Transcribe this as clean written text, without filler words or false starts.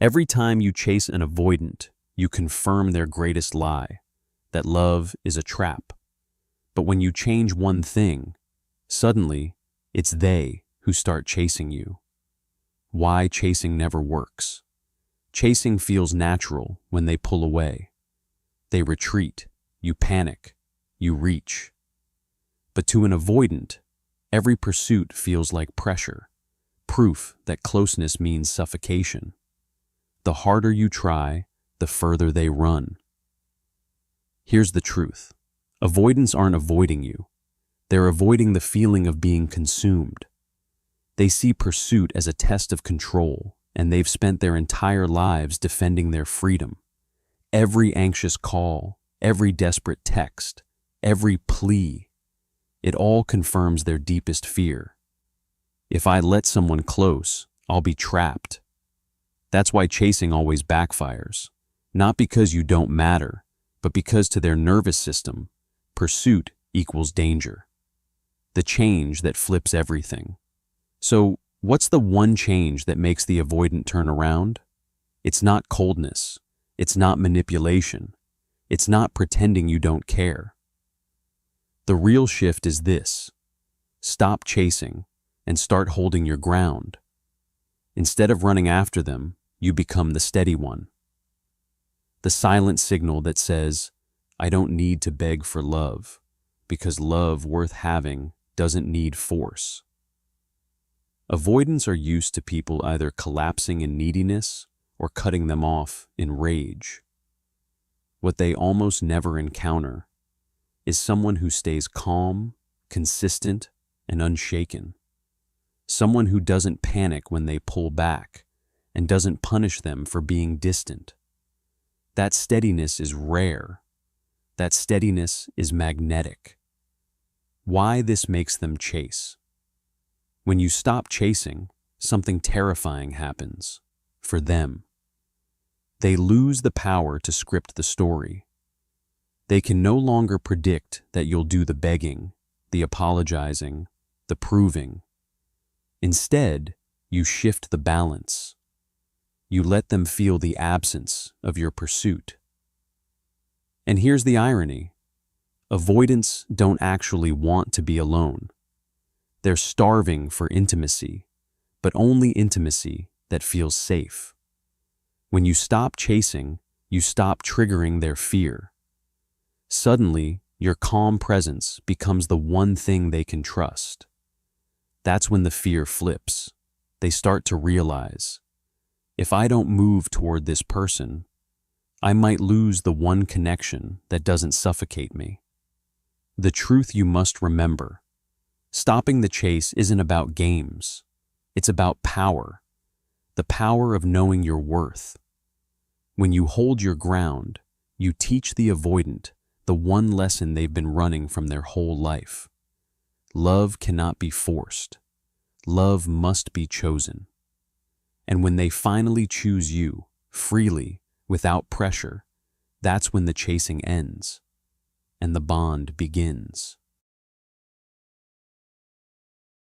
Every time you chase an avoidant, you confirm their greatest lie, that love is a trap. But when you change one thing, suddenly it's they who start chasing you. Why chasing never works? Chasing feels natural when they pull away. They retreat, you panic, you reach. But to an avoidant, every pursuit feels like pressure, proof that closeness means suffocation. The harder you try, the further they run. Here's the truth. Avoidants aren't avoiding you. They're avoiding the feeling of being consumed. They see pursuit as a test of control, and they've spent their entire lives defending their freedom. Every anxious call, every desperate text, every plea, it all confirms their deepest fear. If I let someone close, I'll be trapped. That's why chasing always backfires. Not because you don't matter, but because to their nervous system, pursuit equals danger. The change that flips everything. So, what's the one change that makes the avoidant turn around? It's not coldness. It's not manipulation. It's not pretending you don't care. The real shift is this. Stop chasing and start holding your ground. Instead of running after them, you become the steady one. The silent signal that says, I don't need to beg for love, because love worth having doesn't need force. Avoidants are used to people either collapsing in neediness or cutting them off in rage. What they almost never encounter is someone who stays calm, consistent, and unshaken. Someone who doesn't panic when they pull back and doesn't punish them for being distant. That steadiness is rare. That steadiness is magnetic. Why this makes them chase? When you stop chasing, something terrifying happens. For them. They lose the power to script the story. They can no longer predict that you'll do the begging, the apologizing, the proving. Instead, you shift the balance. You let them feel the absence of your pursuit. And here's the irony. Avoidants don't actually want to be alone. They're starving for intimacy, but only intimacy that feels safe. When you stop chasing, you stop triggering their fear. Suddenly, your calm presence becomes the one thing they can trust. That's when the fear flips. They start to realize, if I don't move toward this person, I might lose the one connection that doesn't suffocate me. The truth you must remember. Stopping the chase isn't about games. It's about power. The power of knowing your worth. When you hold your ground, you teach the avoidant the one lesson they've been running from their whole life. Love cannot be forced. Love must be chosen. And when they finally choose you, freely, without pressure, that's when the chasing ends and the bond begins.